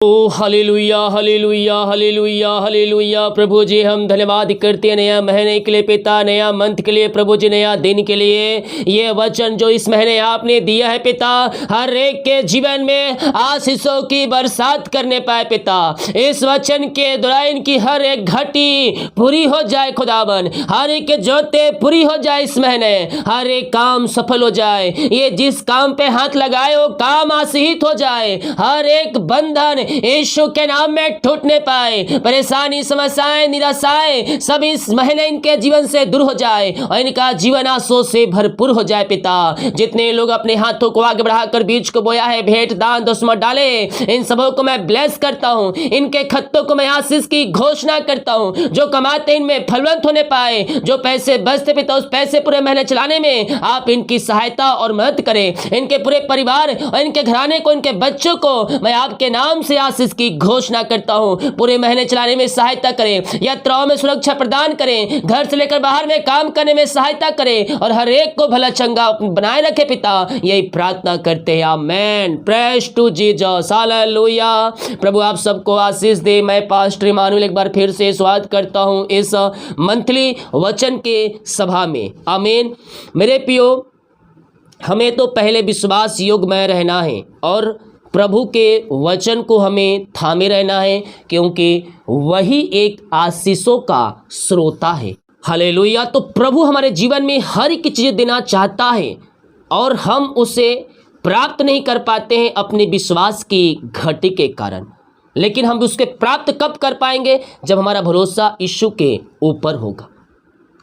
ओ hallelujah hallelujah hallelujah hallelujah. प्रभु जी हम धन्यवाद करते हैं नया महीने के लिए पिता, नया मंथ के लिए प्रभु जी, नया दिन के लिए। ये वचन जो इस महीने आपने दिया है पिता, हर एक के जीवन में आशीषों की बरसात करने पाए पिता। इस वचन के द्वारा इनकी हर एक घटी पूरी हो जाए खुदावन, हर एक जोते पूरी हो जाए इस महीने, हर एक काम सफल हो जाए। ये जिस काम पे हाथ लगाए वो काम आशीषित हो जाए, हर एक बंधन यीशु के नाम में टूटने पाए, परेशानी समस्याएं निराशाएं सब इस महीने इनके जीवन से दूर हो जाए और इनका जीवन आशों से भरपूर हो जाए पिता। जितने लोग अपने हाथों को आगे बढ़ाकर बीज को बोया है, भेंट दान दशमलव डाले, इन सबों को मैं ब्लेस करता हूं, इनके खत्तों को मैं आशीष की घोषणा करता हूं। जो कमाते इनमें फलवंत होने पाए, जो पैसे बचते पिता उस पैसे पूरे महीने चलाने में आप इनकी सहायता और मदद करें। इनके पूरे परिवार और इनके घराने को, इनके बच्चों को मैं आपके नाम से आशीष की घोषणा करता हूं। पूरे महीने चलाने में सहायता करें, यात्राओं में सुरक्षा प्रदान करें, घर से लेकर बाहर में काम करने में सहायता करें और हर एक को भला चंगा बनाए रखे पिता। यही प्रार्थना करते हैं, amen. Praise to Jesus, hallelujah. प्रभु आप सबको आशीष दे। मैं पास्टर इमानुएल एक बार फिर से स्वागत करता हूं इस मंथली वचन के सभा में, आमीन। मेरे प्रियो, हमें तो पहले विश्वास योग्य में रहना है और प्रभु के वचन को हमें थामे रहना है, क्योंकि वही एक आशीषों का स्रोता है। हालेलुया। तो प्रभु हमारे जीवन में हर एक चीज़ देना चाहता है और हम उसे प्राप्त नहीं कर पाते हैं अपने विश्वास की घटी के कारण। लेकिन हम उसके प्राप्त कब कर पाएंगे? जब हमारा भरोसा यीशु के ऊपर होगा।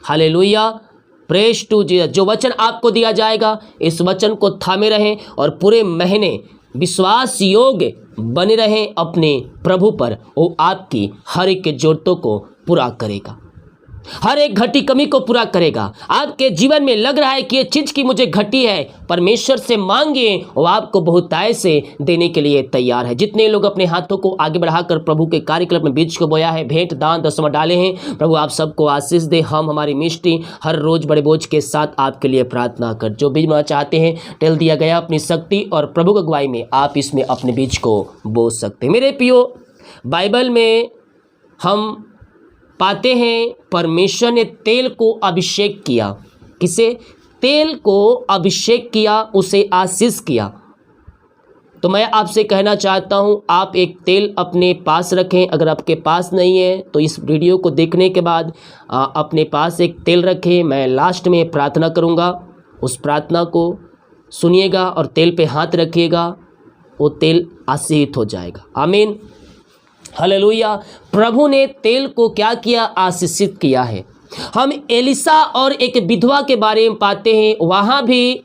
हालेलुया। Praise to Jesus. जो वचन आपको दिया जाएगा, इस वचन को थामे रहें और पूरे महीने विश्वास योग्य बने रहें अपने प्रभु पर। वो आपकी हर एक जरूरतों को पूरा करेगा, हर एक घटी कमी को पूरा करेगा। आपके जीवन में लग रहा है कि ये चीज की मुझे घटी है, परमेश्वर से मांगिए, वो आपको बहुतायत से देने के लिए तैयार है। जितने लोग अपने हाथों को आगे बढ़ाकर प्रभु के कार्यक्रम में बीज को बोया है, भेंट दान दशमलव डाले हैं, प्रभु आप सबको आशीष दे। हम हमारी मिस्ट्री हर रोज बड़े बोझ के साथ आपके लिए प्रार्थना कर, जो बीज बोना चाहते हैं टेल दिया गया अपनी शक्ति और प्रभु की अगुवाई में आप इसमें अपने बीज को बो सकते हैं। मेरे प्रियो, बाइबल में हम पाते हैं परमेश्वर ने तेल को अभिषेक किया। किसे? तेल को अभिषेक किया, उसे आशीष किया। तो मैं आपसे कहना चाहता हूं, आप एक तेल अपने पास रखें। अगर आपके पास नहीं है तो इस वीडियो को देखने के बाद अपने पास एक तेल रखें। मैं लास्ट में प्रार्थना करूंगा, उस प्रार्थना को सुनिएगा और तेल पे हाथ रखिएगा, वो तेल आशीषित हो जाएगा। आमीन, हालेलुया। प्रभु ने तेल को क्या किया? आशीषित किया है। हम एलिसा और एक विधवा के बारे में पाते हैं, वहां भी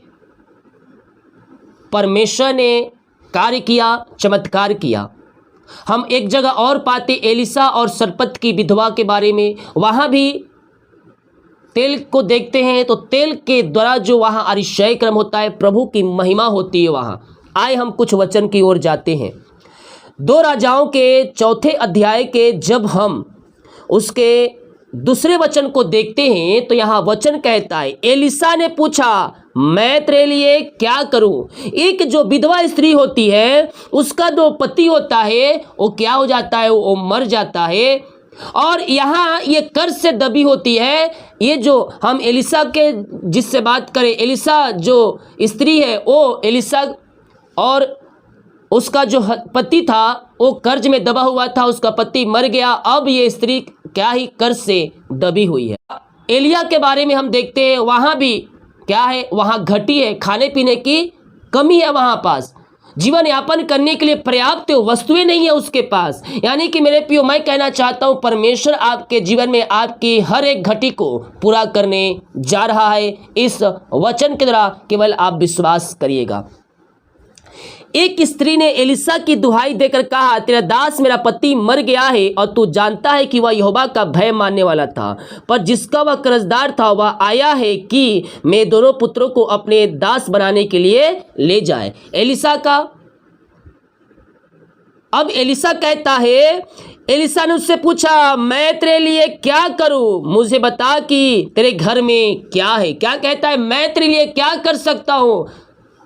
परमेश्वर ने कार्य किया, चमत्कार किया। हम एक जगह और पाते एलिसा और सरपत की विधवा के बारे में, वहां भी तेल को देखते हैं तो तेल के द्वारा जो वहां अभिषेक क्रम होता है, प्रभु की महिमा होती है वहां। आए हम कुछ वचन की ओर जाते हैं। 2 राजाओं के 4 अध्याय के जब हम उसके दूसरे वचन को देखते हैं तो यहाँ वचन कहता है, एलिसा ने पूछा मैं तेरे लिए क्या करूं? एक जो विधवा स्त्री होती है, उसका जो पति होता है वो क्या हो जाता है? वो मर जाता है। और यहाँ ये कर्ज से दबी होती है। ये जो हम एलिसा के जिससे बात करें, एलिसा जो स्त्री है वो एलिसा और उसका जो पति था वो कर्ज में दबा हुआ था, उसका पति मर गया। अब ये स्त्री क्या ही कर्ज से दबी हुई है। एलिया के बारे में हम देखते हैं, वहाँ भी क्या है? वहाँ घटी है, खाने पीने की कमी है, वहाँ पास जीवन यापन करने के लिए पर्याप्त वस्तुएं नहीं है उसके पास। यानी कि मेरे प्रियो, मैं कहना चाहता हूँ परमेश्वर आपके जीवन में आपकी हर एक घटी को पूरा करने जा रहा है इस वचन के द्वारा। केवल आप विश्वास करिएगा। एक स्त्री ने एलिसा की दुहाई देकर कहा, तेरा दास मेरा पति मर गया है और तू जानता है कि वह यहोवा का भय मानने वाला था, पर जिसका वह कर्जदार था वह आया है कि मैं दोनों पुत्रों को अपने दास बनाने के लिए ले जाए। एलिसा का अब एलिसा कहता है, एलिसा ने उससे पूछा मैं तेरे लिए क्या करूं? मुझे बता कि तेरे घर में क्या है। क्या कहता है? मैं तेरे लिए क्या कर सकता हूं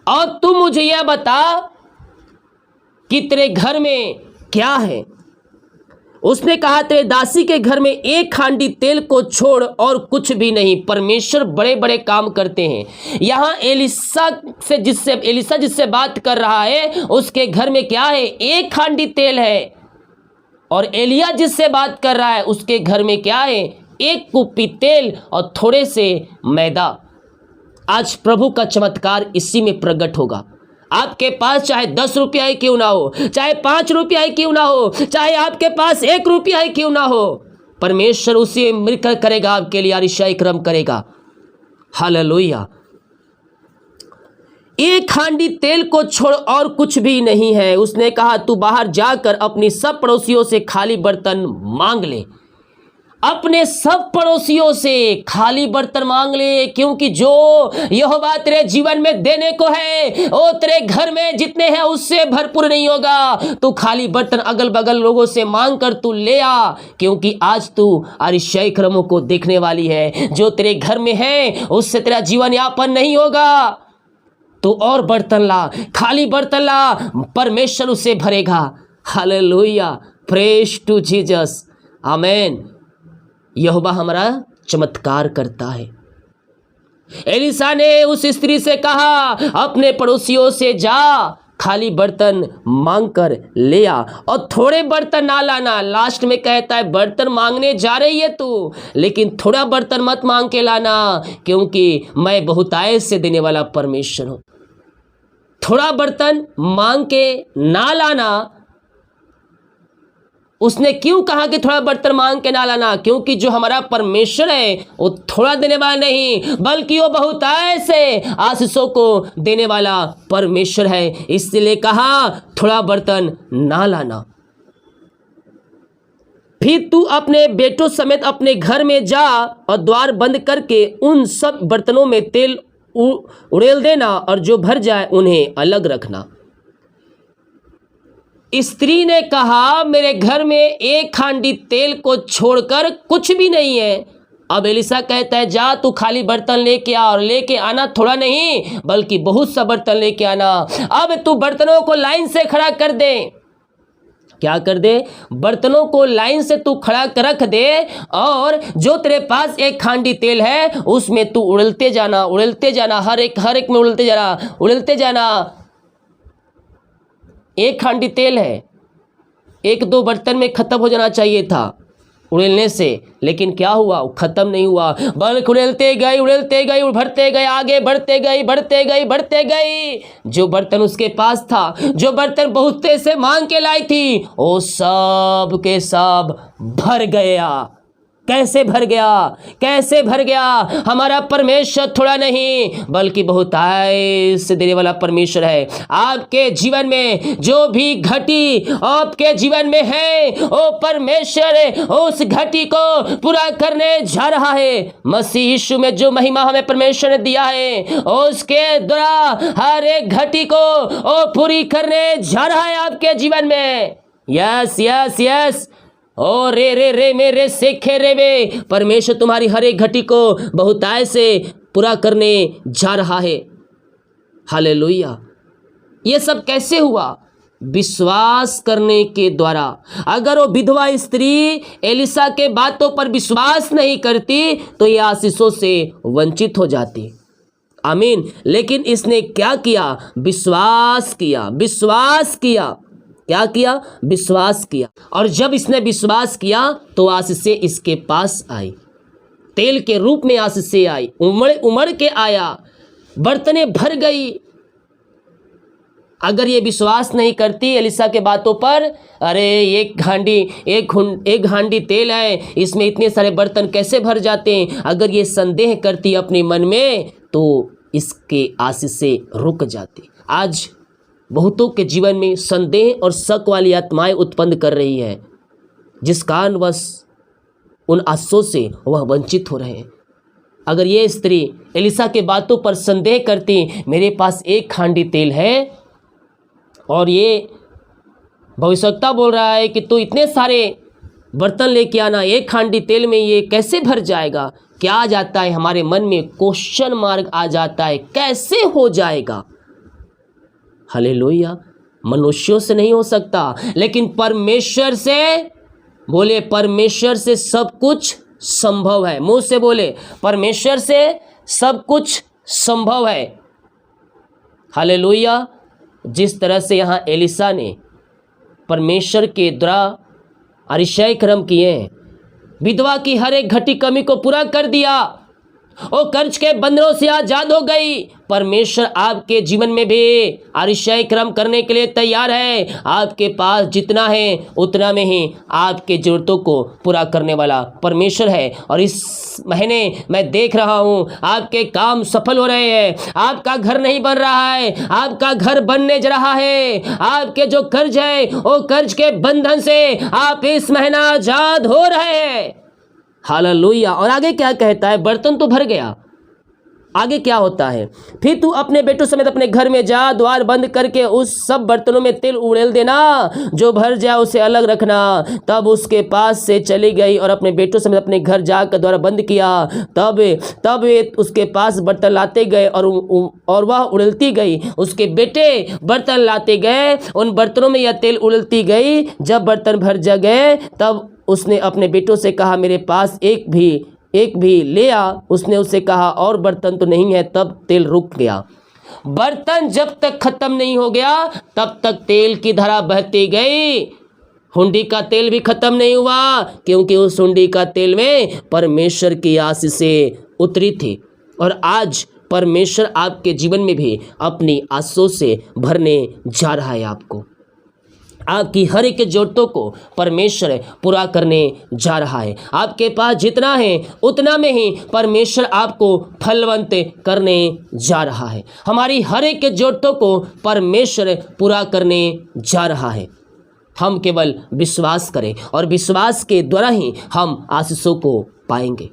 और तू मुझे यह बता कि तेरे घर में क्या है? उसने कहा तेरे दासी के घर में एक हांडी तेल को छोड़ और कुछ भी नहीं। परमेश्वर बड़े बड़े काम करते हैं। यहाँ एलिसा जिससे बात कर रहा है उसके घर में क्या है? एक हांडी तेल है। और एलिया जिससे बात कर रहा है उसके घर में क्या है? एक कुप्पी तेल और थोड़े से मैदा। आज प्रभु का चमत्कार इसी में प्रकट होगा। आपके पास चाहे 10 रुपया ही क्यों ना हो, चाहे 5 रुपया ही क्यों ना हो, चाहे आपके पास 1 रुपया ही क्यों ना हो, परमेश्वर उसी में मिलकर करेगा, आपके लिए अतिशय कर्म करेगा। हालेलुया। एक हांडी तेल को छोड़ और कुछ भी नहीं है। उसने कहा तू बाहर जाकर अपनी सब पड़ोसियों से खाली बर्तन मांग ले। अपने सब पड़ोसियों से खाली बर्तन मांग ले, क्योंकि जो यहोवा तेरे जीवन में देने को है वो तेरे घर में जितने हैं उससे भरपूर नहीं होगा। तू खाली बर्तन अगल बगल लोगों से मांग कर तू ले आ, क्योंकि आज तू अतिशय कर्मों को देखने वाली है। जो तेरे घर में है उससे तेरा जीवन यापन नहीं होगा। तो और बर्तन ला, खाली बर्तन ला, परमेश्वर उसे भरेगा। हालेलुया, प्रेज टू जीसस, आमेन। यहोवा हमारा चमत्कार करता है। एलिसा ने उस स्त्री से कहा अपने पड़ोसियों से जा, खाली बर्तन मांग कर ले आ और थोड़े बर्तन ना लाना। लास्ट में कहता है बर्तन मांगने जा रही है तू, लेकिन थोड़ा बर्तन मत मांग के लाना, क्योंकि मैं बहुतायत से देने वाला परमेश्वर हूं। थोड़ा बर्तन मांग के ना लाना। उसने क्यों कहा कि थोड़ा बर्तन मांग के ना लाना? क्योंकि जो हमारा परमेश्वर है वो थोड़ा देने वाला नहीं, बल्कि वो बहुतायत से आशीषों को देने वाला परमेश्वर है। इसलिए कहा थोड़ा बर्तन ना लाना। फिर तू अपने बेटों समेत अपने घर में जा और द्वार बंद करके उन सब बर्तनों में तेल उड़ेल देना और जो भर जाए उन्हें अलग रखना। स्त्री ने कहा मेरे घर में एक हांडी तेल को छोड़कर कुछ भी नहीं है। अब एलिसा कहता है जा तू खाली बर्तन लेके आ, और लेके आना थोड़ा नहीं बल्कि बहुत सा बर्तन लेके आना। अब तू बर्तनों को लाइन से खड़ा कर दे। क्या कर दे? बर्तनों को लाइन से तू खड़ा कर रख दे, और जो तेरे पास एक हांडी तेल है उसमें तू उड़ेलते जाना, उड़ेलते जाना, हर एक में उड़ेलते जाना, उड़ेलते जाना। एक हांडी तेल है, 1-2 बर्तन में खत्म हो जाना चाहिए था उड़ेलने से, लेकिन क्या हुआ? खत्म नहीं हुआ, बल्कि उड़ेलते गए, उड़ेलते गए, बढ़ते गए, आगे बढ़ते गए, बढ़ते गए, बढ़ते गए। जो बर्तन उसके पास था, जो बर्तन बहुत से मांग के लाई थी, वो सब के सब भर गया। कैसे भर गया? कैसे भर गया? हमारा परमेश्वर थोड़ा नहीं बल्कि बहुतायत से देने वाला परमेश्वर है। आपके जीवन में जो भी घटी आपके जीवन में है वो परमेश्वर उस घटी को पूरा करने जा रहा है। मसीह यीशु में जो महिमा हमें परमेश्वर ने दिया है उसके द्वारा हर एक घटी को वो पूरी करने जा रहा है आपके जीवन में। Yes yes yes. ओ रे मेरे सेखे रे वे, परमेश्वर तुम्हारी हर एक घटी को बहुतायत से पूरा करने जा रहा है। हालेलुया। ये सब कैसे हुआ? विश्वास करने के द्वारा। अगर वो विधवा स्त्री एलिसा के बातों पर विश्वास नहीं करती तो ये आशीषों से वंचित हो जाती। आमीन। लेकिन इसने क्या किया? विश्वास किया, विश्वास किया। क्या किया? विश्वास किया। और जब इसने विश्वास किया तो आशीषें इसके पास आई, तेल के रूप में आशीषें आई, उमड़ के आया, बर्तनें भर गई। अगर ये विश्वास नहीं करती एलिसा के बातों पर, अरे एक हांडी तेल है, इसमें इतने सारे बर्तन कैसे भर जाते हैं, अगर ये संदेह करती अपने मन में तो इसके आशीषें रुक जाती। आज बहुतों के जीवन में संदेह और शक वाली आत्माएं उत्पन्न कर रही है, जिस कारणवश उन आशीषों से वह वंचित हो रहे हैं। अगर ये स्त्री एलिसा के बातों पर संदेह करती, मेरे पास एक हांडी तेल है और ये भविष्यवक्ता बोल रहा है कि तू इतने सारे बर्तन लेके आना, एक हांडी तेल में ये कैसे भर जाएगा? क्या आ जाता है हमारे मन में? क्वेश्चन मार्क आ जाता है, कैसे हो जाएगा? हालेलुया। मनुष्यों से नहीं हो सकता, लेकिन परमेश्वर से, बोले परमेश्वर से सब कुछ संभव है। मुंह से बोले परमेश्वर से सब कुछ संभव है। हालेलुया। जिस तरह से यहाँ एलिशा ने परमेश्वर के द्वारा अतिशय कर्म किए, विधवा की हर एक घटी कमी को पूरा कर दिया, वो कर्ज के बंधनों से आजाद हो गई। परमेश्वर आपके जीवन में भी अतिशय कर्म करने के लिए तैयार है। आपके पास जितना है उतना में ही आपके जरूरतों को पूरा करने वाला परमेश्वर है। और इस महीने मैं देख रहा हूँ आपके काम सफल हो रहे हैं। आपका घर नहीं बन रहा है, आपका घर बनने जा रहा है। आपके जो कर्ज है वो कर्ज के बंधन से आप इस महीना आजाद हो रहे हैं। हालेलुया। और आगे क्या कहता है? बर्तन तो भर गया, आगे क्या होता है? फिर तू अपने बेटों समेत अपने घर में जा, द्वार बंद करके उस सब बर्तनों में तेल उड़ेल देना, जो भर जाए उसे अलग रखना। तब उसके पास से चली गई और अपने बेटों समेत अपने घर जाकर द्वार बंद किया। तब वे उसके पास बर्तन लाते गए और वह उड़ेलती गई। उसके बेटे बर्तन लाते गए, उन बर्तनों में यह तेल उड़ेलती गई। जब बर्तन भर जा गए तब उसने अपने बेटों से कहा, मेरे पास एक भी ले आ। उसने उससे कहा, और बर्तन तो नहीं है। तब तेल रुक गया। बर्तन जब तक खत्म नहीं हो गया तब तक तेल की धारा बहती गई। हुंडी का तेल भी खत्म नहीं हुआ, क्योंकि उस हुंडी का तेल में परमेश्वर की आशीषें उतरी थी। और आज परमेश्वर आपके जीवन में भी अपनी आशीषों से भरने जा रहा है। आपकी हर एक जरूरतों को परमेश्वर पूरा करने जा रहा है। आपके पास जितना है उतना में ही परमेश्वर आपको फलवंत करने जा रहा है। हमारी हर एक जरूरतों को परमेश्वर पूरा करने जा रहा है। हम केवल विश्वास करें और विश्वास के द्वारा ही हम आशीषों को पाएंगे।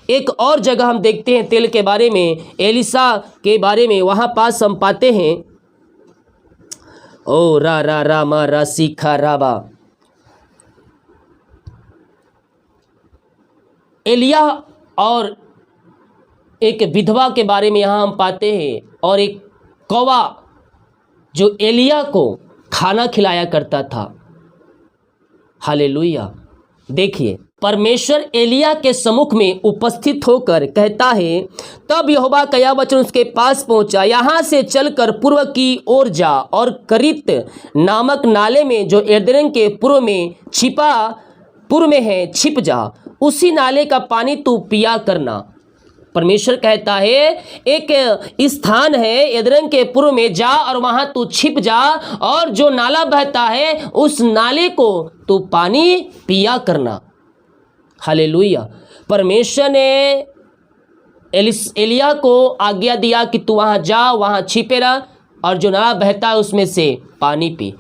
एक और जगह हम देखते हैं तेल के बारे में, एलिशा के बारे में। वहाँ पास हम पाते हैं, ओ रा रा रा मा रा सीखा राबा, एलिया और एक विधवा के बारे में यहाँ हम पाते हैं। और एक कौवा जो एलिया को खाना खिलाया करता था। हालेलुया। देखिए, परमेश्वर एलिया के सम्मुख में उपस्थित होकर कहता है, तब यहोवा का यह वचन उसके पास पहुंचा, यहाँ से चलकर पूर्व की ओर जा और करीत नामक नाले में जो यरदन के पूर्व में है छिप जा। उसी नाले का पानी तू पिया करना। परमेश्वर कहता है, एक स्थान है यरदन के पूर्व में, जा और वहां तू छिप जा, और जो नाला बहता है उस नाले को तू पानी पिया करना। हालेलुया। परमेश्वर ने एलिया को आज्ञा दिया कि तू वहां जा, वहां छिपे रह, और जो नाला बहता है उसमें से पानी पी।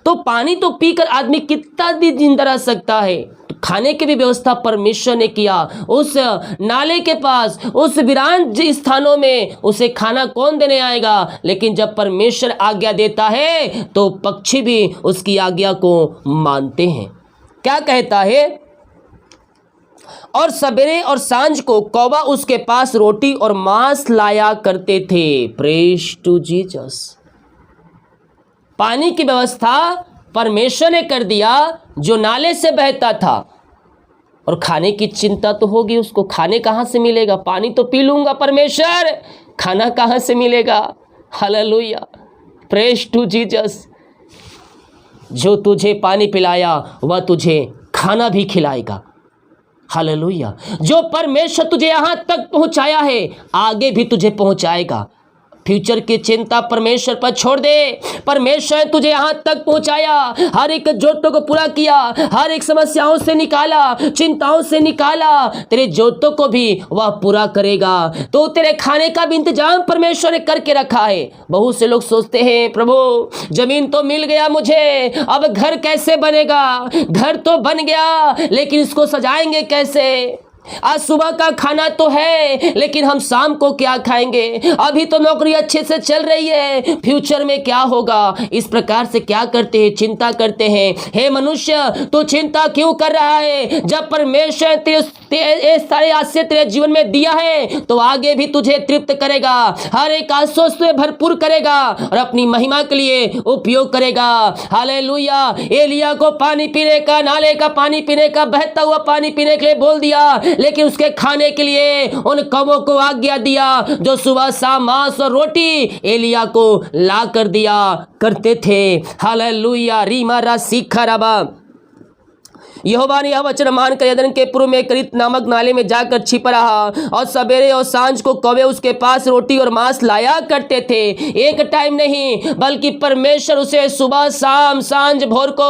तो पानी तो पीकर आदमी कितना दिन जिंदा रह सकता है? तो खाने की भी व्यवस्था परमेश्वर ने किया। उस नाले के पास, उस वीरान स्थानों में उसे खाना कौन देने आएगा? लेकिन जब परमेश्वर आज्ञा देता है तो पक्षी भी उसकी आज्ञा को मानते हैं। क्या कहता है? और सवेरे और सांझ को कौवा उसके पास रोटी और मांस लाया करते थे। Praise to Jesus. पानी की व्यवस्था परमेश्वर ने कर दिया जो नाले से बहता था। और खाने की चिंता तो होगी, उसको खाने कहाँ से मिलेगा? पानी तो पी लूंगा परमेश्वर, खाना कहाँ से मिलेगा? हालेलुया। Praise to Jesus. जो तुझे पानी पिलाया वह तुझे खाना भी खिलाएगा। हालेलुया। जो परमेश्वर तुझे यहाँ तक पहुँचाया है आगे भी तुझे पहुँचाएगा। फ्यूचर की चिंता परमेश्वर पर छोड़ दे। परमेश्वर तुझे यहाँ तक पहुँचाया, हर एक जरूरतों को पूरा किया, हर एक समस्याओं से निकाला, चिंताओं से निकाला। तेरे जरूरतों को भी वह पूरा करेगा। तो तेरे खाने का भी इंतजाम परमेश्वर ने करके रखा है। बहुत से लोग सोचते हैं, प्रभु जमीन तो मिल गया मुझे, अब घर कैसे बनेगा? घर तो बन गया लेकिन इसको सजाएंगे कैसे? आज सुबह का खाना तो है, लेकिन हम शाम को क्या खाएंगे? अभी तो नौकरी अच्छे से चल रही है, फ्यूचर में क्या होगा? इस प्रकार से क्या करते हैं? चिंता करते हैं। हे मनुष्य, तू चिंता क्यों कर रहा है? जब परमेश्वर ये सारे आशीष तेरे जीवन में दिया है तो आगे भी तुझे तृप्त करेगा, हर एक आशीष से भरपूर करेगा और अपनी महिमा के लिए उपयोग करेगा। हालेलुया। एलिया को पानी पीने का, नाले का पानी पीने का, बहता हुआ पानी पीने के लिए बोल दिया, लेकिन उसके खाने के लिए उन कौवों को आज्ञा दिया जो सुबह शाम मांस और रोटी एलिया को ला कर दिया करते थे। हालेलुया। रीमा रा सीखा रबा। यहोवा ने यह वचन मानकर यरदन के पूर्व में करीत नामक नाले में जाकर छिपा रहा और सवेरे और सांझ को कौवे उसके पास रोटी और मांस लाया करते थे। एक टाइम नहीं, बल्कि परमेश्वर उसे सुबह शाम सांझ भोर को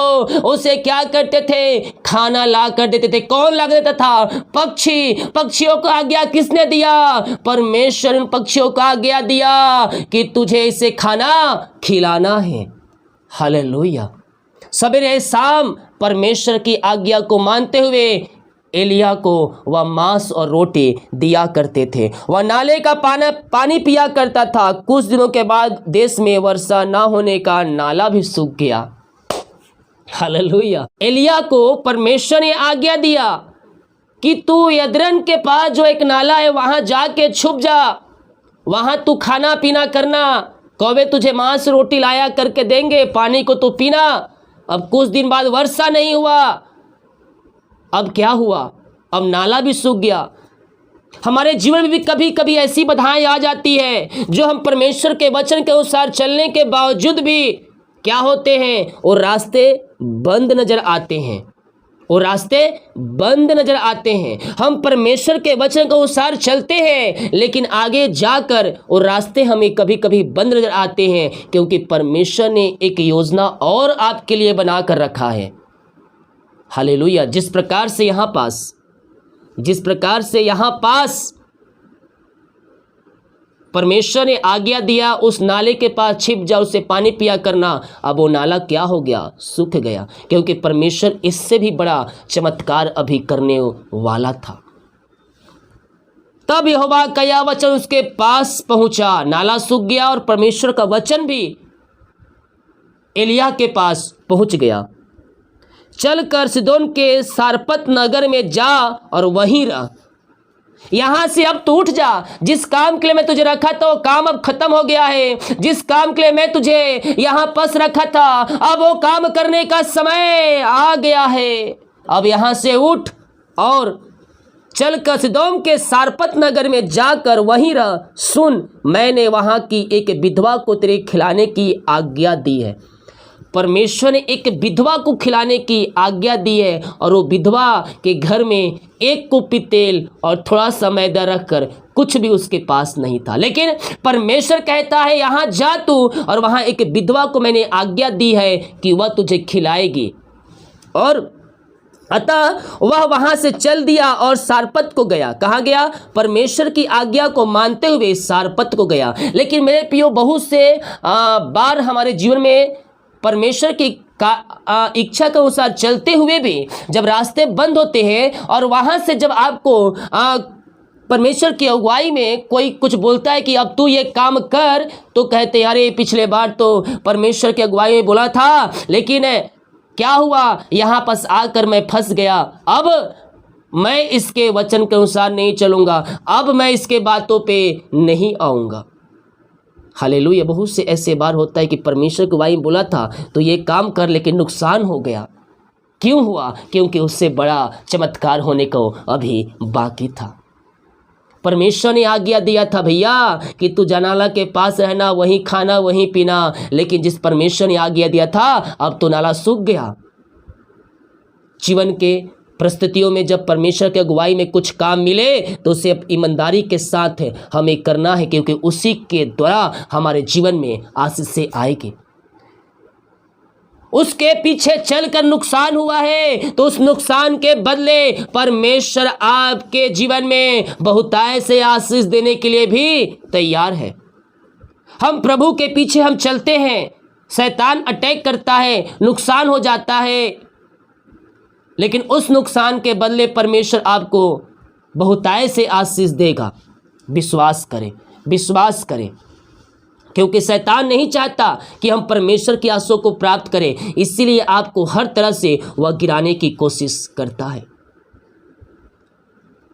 उसे क्या करते थे? खाना ला कर देते थे। कौन ला देता था? पक्षी। पक्षियों को आज्ञा किसने दिया? परमेश्वर उन पक्षियों को आज्ञा दिया कि तुझे इसे खाना खिलाना है। हालेलुया। सवेरे शाम परमेश्वर की आज्ञा को मानते हुए एलिया को वह मांस और रोटी दिया करते थे। वह नाले का पानी पिया करता था। कुछ दिनों के बाद देश में वर्षा न होने का नाला भी सूख गया। हालेलुया। एलिया को परमेश्वर ने आज्ञा दिया कि तू यरदन के पास जो एक नाला है वहां जाके छुप जा, वहां तू खाना पीना करना, कौवे तुझे मांस रोटी लाया करके देंगे, पानी को तू पीना। अब कुछ दिन बाद वर्षा नहीं हुआ। अब क्या हुआ? अब नाला भी सूख गया। हमारे जीवन में भी कभी कभी ऐसी बाधाएं आ जाती है जो हम परमेश्वर के वचन के अनुसार चलने के बावजूद भी क्या होते हैं? और रास्ते बंद नजर आते हैं। और रास्ते बंद नजर आते हैं। हम परमेश्वर के वचन के अनुसार चलते हैं, लेकिन आगे जाकर और रास्ते हमें कभी कभी बंद नजर आते हैं, क्योंकि परमेश्वर ने एक योजना और आपके लिए बना कर रखा है। हालेलुया। जिस प्रकार से यहाँ पास परमेश्वर ने आज्ञा दिया उस नाले के पास छिप जा, उसे पानी पिया करना, अब वो नाला क्या हो गया? सूख गया, क्योंकि परमेश्वर इससे भी बड़ा चमत्कार अभी करने वाला था। तब यहोवा का यह वचन उसके पास पहुंचा। नाला सूख गया और परमेश्वर का वचन भी एलिया के पास पहुंच गया। चलकर सिदोन के सारपत नगर में जा और वहीं रह। यहां से अब तू उठ जा। जिस काम के लिए मैं तुझे रखा था वो काम अब खत्म हो गया है। जिस काम के लिए मैं तुझे यहां पस रखा था, अब वो काम करने का समय आ गया है। अब यहां से उठ और चलकर सिदोम के सारपत नगर में जाकर वहीं रह। सुन, मैंने वहां की एक विधवा को तेरे खिलाने की आज्ञा दी है। परमेश्वर ने एक विधवा को खिलाने की आज्ञा दी है, और वो विधवा के घर में एक कुप्पी तेल और थोड़ा सा मैदा रखकर कुछ भी उसके पास नहीं था। लेकिन परमेश्वर कहता है यहाँ जा तू, और वहाँ एक विधवा को मैंने आज्ञा दी है कि वह तुझे खिलाएगी। और अतः वह वहां से चल दिया और सारपत को गया। कहाँ गया? परमेश्वर की आज्ञा को मानते हुए सारपत को गया। लेकिन मेरे प्रियो, बहुत से बार हमारे जीवन में परमेश्वर की इच्छा के अनुसार चलते हुए भी जब रास्ते बंद होते हैं और वहां से जब आपको परमेश्वर की अगुवाई में कोई कुछ बोलता है कि अब तू ये काम कर, तो कहते अरे पिछले बार तो परमेश्वर की अगुवाई में बोला था, लेकिन क्या हुआ? यहाँ पास आकर मैं फंस गया। अब मैं इसके वचन के अनुसार नहीं चलूंगा, अब मैं इसके बातों पे नहीं आऊँगा। हालेलुया। बहुत से ऐसे बार होता है कि परमेश्वर की अगुवाई में बोला था तो ये काम कर, लेकिन नुकसान हो गया। क्यों हुआ? क्योंकि उससे बड़ा चमत्कार होने को अभी बाकी था। परमेश्वर ने आज्ञा दिया था भैया कि तू जनाला के पास रहना, वहीं खाना वहीं पीना, लेकिन जिस परमेश्वर ने आज्ञा दिया था अब तो नाला सूख गया। जीवन के परिस्थितियों में जब परमेश्वर की अगुवाई में कुछ काम मिले तो उसे ईमानदारी के साथ हमें करना है, क्योंकि उसी के द्वारा हमारे जीवन में आशीष से आएगी। उसके पीछे चलकर नुकसान हुआ है तो उस नुकसान के बदले परमेश्वर आपके जीवन में बहुतायत से आशीष देने के लिए भी तैयार है। हम प्रभु के पीछे हम चलते हैं, शैतान अटैक करता है, नुकसान हो जाता है, लेकिन उस नुकसान के बदले परमेश्वर आपको बहुतायत से आशीष देगा। विश्वास करें, विश्वास करें, क्योंकि शैतान नहीं चाहता कि हम परमेश्वर की आशीषों को प्राप्त करें, इसीलिए आपको हर तरह से वह गिराने की कोशिश करता है।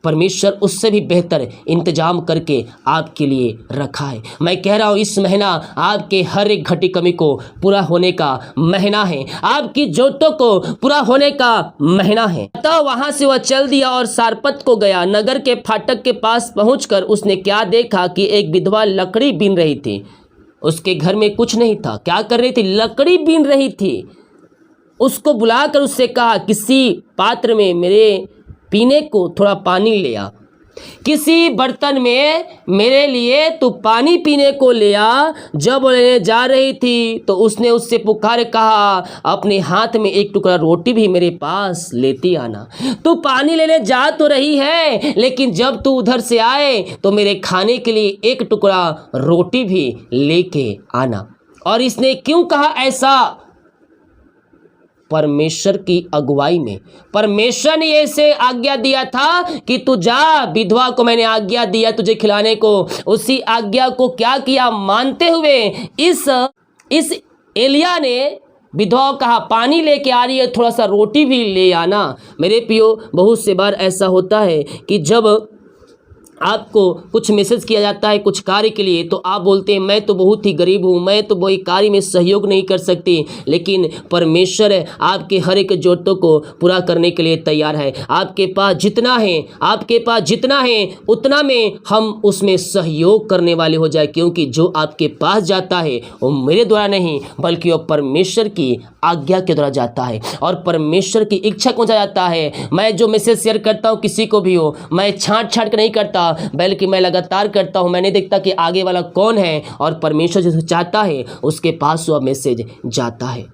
परमेश्वर उससे भी बेहतर इंतजाम करके आपके लिए रखा है। मैं कह रहा हूँ इस महीना आपके हर एक घटी कमी को पूरा होने का महीना है, आपकी जरूरतों को पूरा होने का महीना है। तो वहां से वह चल दिया और सारपत को गया। नगर के फाटक के पास पहुंचकर उसने क्या देखा कि एक विधवा लकड़ी बीन रही थी। उसके घर में कुछ नहीं था, क्या कर रही थी? लकड़ी बीन रही थी। उसको बुलाकर उससे कहा, किसी पात्र में मेरे पीने को थोड़ा पानी ले आ, किसी बर्तन में मेरे लिए तू पानी पीने को ले आ। जब वो लेने जा रही थी तो उसने उससे पुकार कहा, अपने हाथ में एक टुकड़ा रोटी भी मेरे पास लेती आना। तू पानी लेने जा तो रही है, लेकिन जब तू उधर से आए तो मेरे खाने के लिए एक टुकड़ा रोटी भी लेके आना। और इसने क्यों कहा ऐसा? परमेश्वर की अगुवाई में परमेश्वर ने ऐसे आज्ञा दिया था कि तू जा, विधवा को मैंने आज्ञा दिया तुझे खिलाने को। उसी आज्ञा को क्या किया? मानते हुए इस एलिया ने विधवा को कहा, पानी लेके आ रही है, थोड़ा सा रोटी भी ले आना। मेरे प्रियो, बहुत से बार ऐसा होता है कि जब आपको कुछ मैसेज किया जाता है कुछ कार्य के लिए, तो आप बोलते हैं मैं तो बहुत ही गरीब हूँ, मैं तो वही कार्य में सहयोग नहीं कर सकती। लेकिन परमेश्वर आपके हर एक जरूरतों को पूरा करने के लिए तैयार है। आपके पास जितना है, आपके पास जितना है उतना में हम उसमें सहयोग करने वाले हो जाए, क्योंकि जो आपके पास जाता है वो मेरे द्वारा नहीं बल्कि वो परमेश्वर की आज्ञा के द्वारा जाता है और परमेश्वर की इच्छा को जाता है। मैं जो मैसेज शेयर करता हूँ किसी को भी हो, मैं छांट कर नहीं करता, बल्कि मैं लगातार करता हूं। मैं नहीं देखता कि आगे वाला कौन है, और परमेश्वर जो चाहता है उसके पास वह मैसेज जाता है।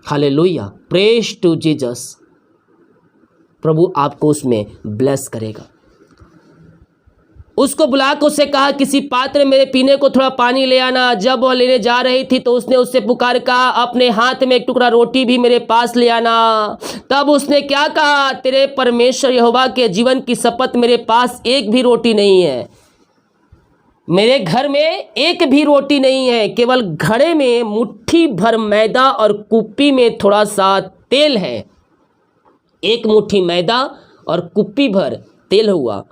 Hallelujah, praise to Jesus. प्रभु आपको उसमें ब्लेस करेगा। उसको बुलाकर उससे कहा, किसी पात्र में मेरे पीने को थोड़ा पानी ले आना। जब वह लेने जा रही थी तो उसने उससे पुकार कहा, अपने हाथ में एक टुकड़ा रोटी भी मेरे पास ले आना। तब उसने क्या कहा, तेरे परमेश्वर यहोवा के जीवन की शपथ, मेरे पास एक भी रोटी नहीं है, मेरे घर में एक भी रोटी नहीं है, केवल घड़े में मुट्ठी भर मैदा और कुप्पी में थोड़ा सा तेल है। एक मुट्ठी मैदा और कुप्पी भर तेल हुआ,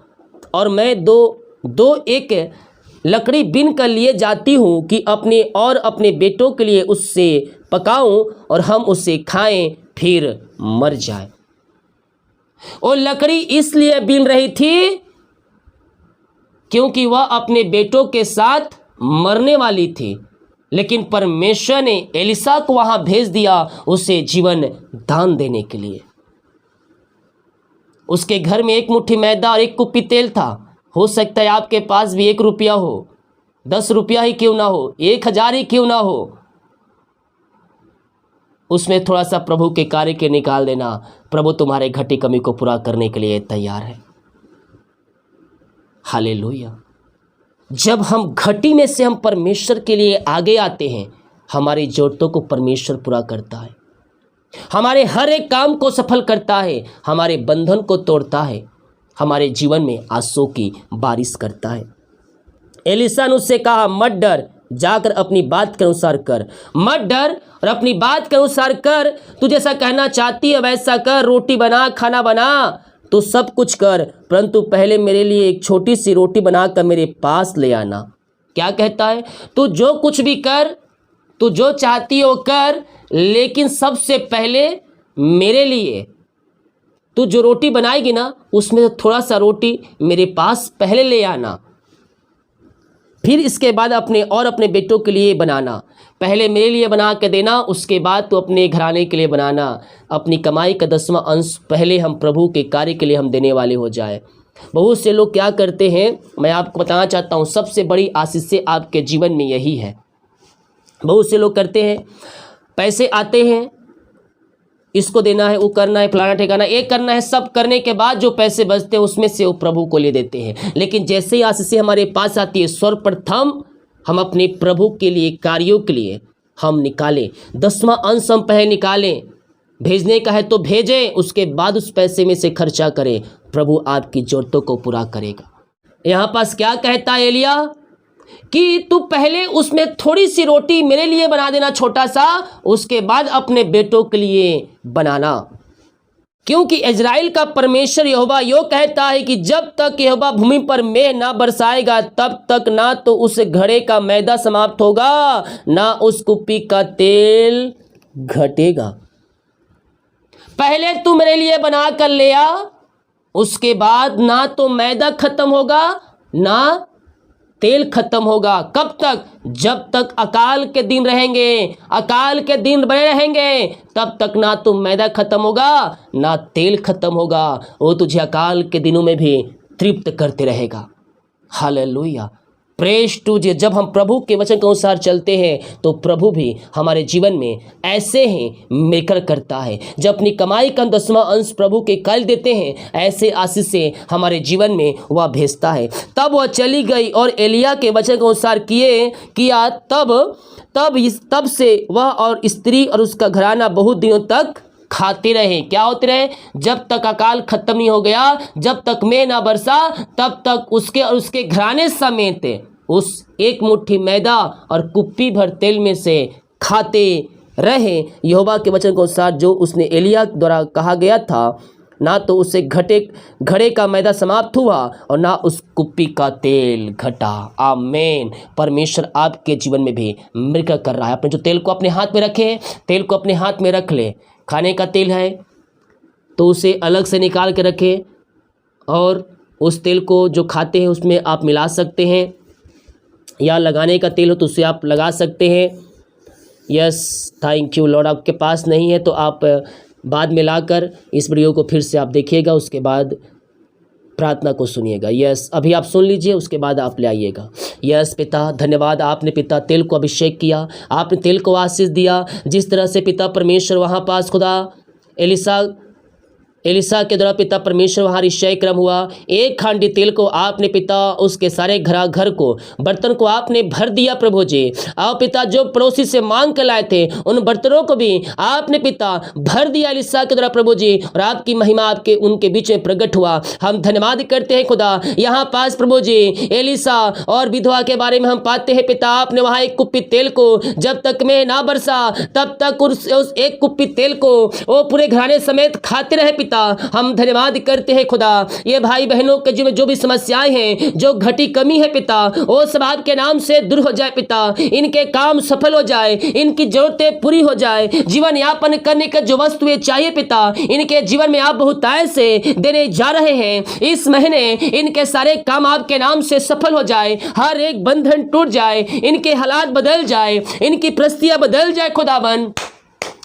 और मैं दो एक लकड़ी बीन कर लिए जाती हूँ कि अपने और अपने बेटों के लिए उससे पकाऊं और हम उसे खाएं फिर मर जाए। वो लकड़ी इसलिए बीन रही थी क्योंकि वह अपने बेटों के साथ मरने वाली थी, लेकिन परमेश्वर ने एलिशा को वहां भेज दिया उसे जीवन दान देने के लिए। उसके घर में एक मुट्ठी मैदा और एक कुप्पी तेल था। हो सकता है आपके पास भी 1 रुपया हो, 10 रुपया ही क्यों ना हो, 1000 ही क्यों ना हो, उसमें थोड़ा सा प्रभु के कार्य के निकाल देना। प्रभु तुम्हारे घटी कमी को पूरा करने के लिए तैयार है। हालेलुया। जब हम घटी में से हम परमेश्वर के लिए आगे आते हैं, हमारी जरूरतों को परमेश्वर पूरा करता है, हमारे हर एक काम को सफल करता है, हमारे बंधन को तोड़ता है, हमारे जीवन में आंसू की बारिश करता है। एलिशा ने उससे कहा, मत डर, जाकर अपनी बात के अनुसार कर। मत डर और अपनी बात के अनुसार कर। तू जैसा कहना चाहती है वैसा कर, रोटी बना, खाना बना, तू सब कुछ कर, परंतु पहले मेरे लिए एक छोटी सी रोटी बनाकर मेरे पास ले आना। क्या कहता है? तू जो कुछ भी कर, तू जो चाहती हो कर, लेकिन सबसे पहले मेरे लिए तू जो रोटी बनाएगी ना, उसमें से थोड़ा सा रोटी मेरे पास पहले ले आना, फिर इसके बाद अपने और अपने बेटों के लिए बनाना। पहले मेरे लिए बना के देना, उसके बाद तो अपने घराने के लिए बनाना। अपनी कमाई का 10वां अंश पहले हम प्रभु के कार्य के लिए हम देने वाले हो जाए। बहुत से लोग क्या करते हैं, मैं आपको बताना चाहता हूँ, सबसे बड़ी आशीष से आपके जीवन में यही है। बहुत से लोग करते हैं, पैसे आते हैं, इसको देना है, वो करना है, फलाना ठिकाना, ये करना है, सब करने के बाद जो पैसे बचते हैं उसमें से वो प्रभु को ले देते हैं। लेकिन जैसे ही आशीष हमारे पास आती है, सर्वप्रथम हम अपने प्रभु के लिए, कार्यों के लिए हम निकालें, 10वां अंश हम पहले निकालें। भेजने का है तो भेजें, उसके बाद उस पैसे में से खर्चा करें, प्रभु आपकी जरूरतों को पूरा करेगा। यहाँ पास क्या कहता है एलिया कि तू पहले उसमें थोड़ी सी रोटी मेरे लिए बना देना छोटा सा, उसके बाद अपने बेटों के लिए बनाना। क्योंकि इजराइल का परमेश्वर यहोवा यो कहता है कि जब तक यहोवा भूमि पर मेघ ना बरसाएगा तब तक ना तो उस घड़े का मैदा समाप्त होगा ना उस कुप्पी का तेल घटेगा। पहले तू मेरे लिए बना कर ले आ, उसके बाद ना तो मैदा खत्म होगा ना तेल खत्म होगा। कब तक? जब तक अकाल के दिन रहेंगे, अकाल के दिन बने रहेंगे, तब तक ना तो मैदा खत्म होगा ना तेल खत्म होगा। वो तुझे अकाल के दिनों में भी तृप्त करते रहेगा। हालेलुया, प्रेज टू जे। जब हम प्रभु के वचन के अनुसार चलते हैं तो प्रभु भी हमारे जीवन में ऐसे ही मेकर करता है। जब अपनी कमाई का 10वां अंश प्रभु के कल देते हैं, ऐसे आशीष से हमारे जीवन में वह भेजता है। तब वह चली गई और एलिया के वचन के अनुसार किया। तब से वह और स्त्री और उसका घराना बहुत दिनों तक खाते रहे। क्या होते रहे? जब तक अकाल खत्म नहीं हो गया, जब तक मेघ ना बरसा, तब तक उसके और उसके घराने समेत उस एक मुट्ठी मैदा और कुप्पी भर तेल में से खाते रहे। यहोवा के वचन के अनुसार जो उसने एलिया द्वारा कहा गया था, ना तो उससे घड़े का मैदा समाप्त हुआ और ना उस कुप्पी का तेल घटा। आमीन। परमेश्वर आपके जीवन में भी मिरकल कर रहा है। अपने जो तेल को अपने हाथ में रखे, तेल को अपने हाथ में रख ले। खाने का तेल है तो उसे अलग से निकाल के रखें और उस तेल को जो खाते हैं उसमें आप मिला सकते हैं, या लगाने का तेल हो तो उसे आप लगा सकते हैं। Yes, thank you Lord. आपके पास नहीं है तो आप बाद में लाकर इस वीडियो को फिर से आप देखिएगा, उसके बाद प्रार्थना को सुनिएगा। यस, अभी आप सुन लीजिए, उसके बाद आप ले आइएगा। यस पिता, धन्यवाद। आपने पिता तेल को अभिषेक किया, आपने तेल को आशीष दिया। जिस तरह से पिता परमेश्वर वहाँ पास खुदा एलिसा के द्वारा पिता परमेश्वर वहाँ निश्चय क्रम हुआ। एक खांडी तेल को आपने पिता उसके सारे घर को बर्तन को आपने भर दिया प्रभु जी। और पिता जो पड़ोसी से मांग कर लाए थे उन बर्तनों को भी आपने पिता भर दिया एलिसा के द्वारा प्रभु जी, और आपकी महिमा आपके उनके बीच में प्रकट हुआ। हम धन्यवाद करते हैं खुदा। यहाँ पास प्रभु जी एलिसा और विधवा के बारे में हम पाते हैं पिता, आपने वहाँ एक कुप्पी तेल को जब तक में ना बरसा तब तक उस एक कुप्पी तेल को वो पूरे घराने समेत खाते रहे पिता। हम धन्यवाद करते हैं खुदा। ये भाई बहनों के जीवन में जो भी समस्याएं हैं, जो घटी कमी है पिता, वो सब आपके नाम से दूर हो जाए पिता। इनके काम सफल हो जाए, इनकी जरूरतें पूरी हो जाए, जीवन यापन करने के जो वस्तुएं चाहिए पिता, इनके जीवन में आप बहुतायत से देने जा रहे हैं। इस महीने इनके सारे काम आपके नाम से सफल हो जाए, हर एक बंधन टूट जाए, इनके हालात बदल जाए, इनकी परिस्थितियां बदल जाए खुदावन,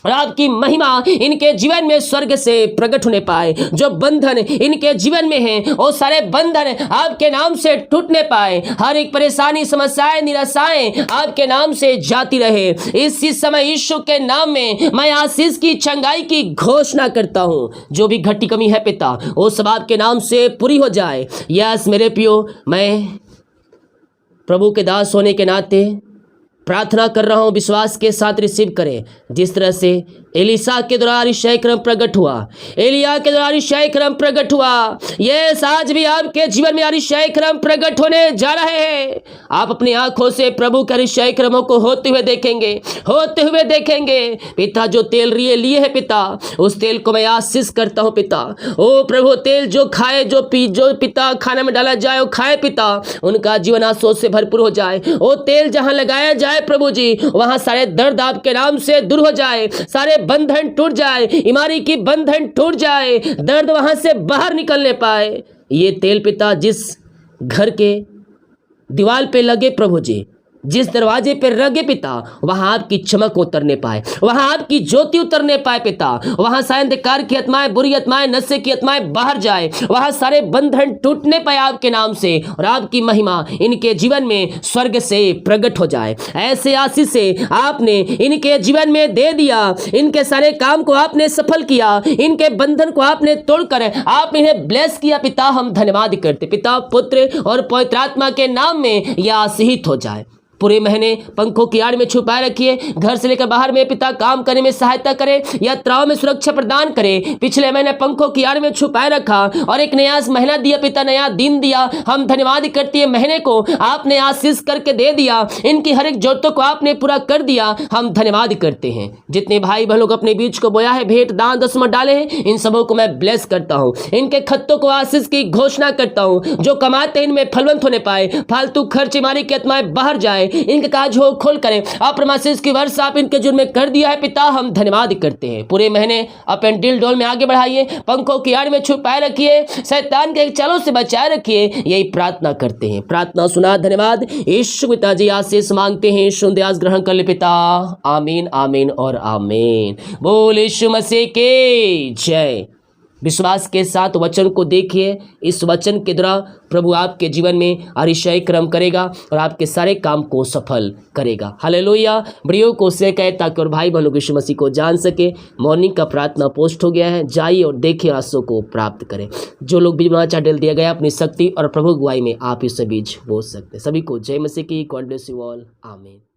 और आपकी महिमा इनके जीवन में स्वर्ग से प्रकट होने पाए। जो बंधन इनके जीवन में हैं वो सारे बंधन आपके नाम से टूटने पाए। हर एक परेशानी, समस्याएं, निराशाएं आपके नाम से जाती रहे। इस समय यीशु के नाम में मैं आशीष की, चंगाई की घोषणा करता हूँ। जो भी घटी कमी है पिता, वो सब आपके नाम से पूरी हो जाए। यस मेरे प्रियो, मैं प्रभु के दास होने के नाते प्रार्थना कर रहा हूं, विश्वास के साथ रिसीव करें। जिस तरह से एलिसा के द्वारा निश्चय क्रम प्रकट हुआ, एलिया के द्वारा निश्चय क्रम प्रकट हुआ, ये आज भी आपके जीवन में निश्चय क्रम प्रकट होने जा रहे हैं। आप अपनी आंखों से प्रभु के निश्चय क्रमों को होते हुए देखेंगे। पिता जो तेल लिए है पिता, उस तेल को मैं आशीष करता हूँ पिता। ओ प्रभु, तेल जो खाए, जो पिता खाने में डाला जाए वो खाए पिता, उनका जीवन आशीष से भरपूर हो जाए। वो तेल जहाँ लगाया जाए प्रभु जी, वहां सारे दर्द आपके नाम से दूर हो जाए, सारे बंधन टूट जाए, बीमारी की बंधन टूट जाए, दर्द वहां से बाहर निकलने पाए। ये तेल पिता जिस घर के दीवार पे लगे प्रभु जी, जिस दरवाजे पर लगे पिता, वहां आपकी चमक उतरने पाए, वहां आपकी ज्योति उतरने पाए पिता। वहां सारे अंधकार की आत्माएं, बुरी आत्माएं, नशे की आत्माएं बाहर जाए, वहां सारे बंधन टूटने पाए आपके नाम से, और आपकी महिमा इनके जीवन में स्वर्ग से प्रकट हो जाए। ऐसे आशीष से आपने इनके जीवन में दे दिया, इनके सारे काम को आपने सफल किया, इनके बंधन को आपने तोड़कर आप इन्हें ब्लेस किया पिता। हम धन्यवाद करते पिता, पुत्र और पवित्र आत्मा के नाम में यह आशीषित हो जाए। पूरे महीने पंखों की आड़ में छुपाए रखिए। घर से लेकर बाहर में पिता काम करने में सहायता करे, यात्राओं में सुरक्षा प्रदान करे। पिछले महीने पंखों की आड़ में छुपाए रखा और एक नया महीना दिया पिता, नया दिन दिया। हम धन्यवाद करते हैं, महीने को आपने आशीष करके दे दिया, इनकी हर एक जरूरतों को आपने पूरा कर दिया। हम धन्यवाद करते हैं। जितने भाई बहन लोग अपने बीच को बोया है, भेंट दान दसवां डाले हैं, इन सबों को मैं ब्लेस करता हूं। इनके खत्तों को आशीष की घोषणा करता हूं। जो कमाते हैं इनमें फलवंत होने पाए, फालतू खर्चे मारी की आत्माएं बाहर जाए, इनके काज हो खोल करें। आशीष की वर्षा आप इनके जुर्म में कर दिया है पिता, हम धन्यवाद करते हैं। पूरे महीने अपन दिल डोल में आगे बढ़ाइए, पंखों की आड़ में छुपाए रखिए, शैतान के चालों से बचाए रखिए, यही प्रार्थना करते हैं। प्रार्थना सुना, धन्यवाद। यीशु पिता जी आशीष मांगते हैं, सुंदयास ग्रहण कर ले पिता। आमीन आमीन और आमीन। बोल यीशु मसीह के जय। विश्वास के साथ वचन को देखिए। इस वचन के द्वारा प्रभु आपके जीवन में अतिशय कर्म करेगा और आपके सारे काम को सफल करेगा। हालेलुया। वीडियो को शेयर करें ताकि और भाई बहनों यीशु मसीह को जान सके। मॉर्निंग का प्रार्थना पोस्ट हो गया है, जाइए और देखिए, आंसू को प्राप्त करें। जो लोग बीज बनाना दिल दिया गया, अपनी शक्ति और प्रभु गुआई में आप इसे बीज बो सकते हैं। सभी को जय मसीह की। God bless you all. आमीन।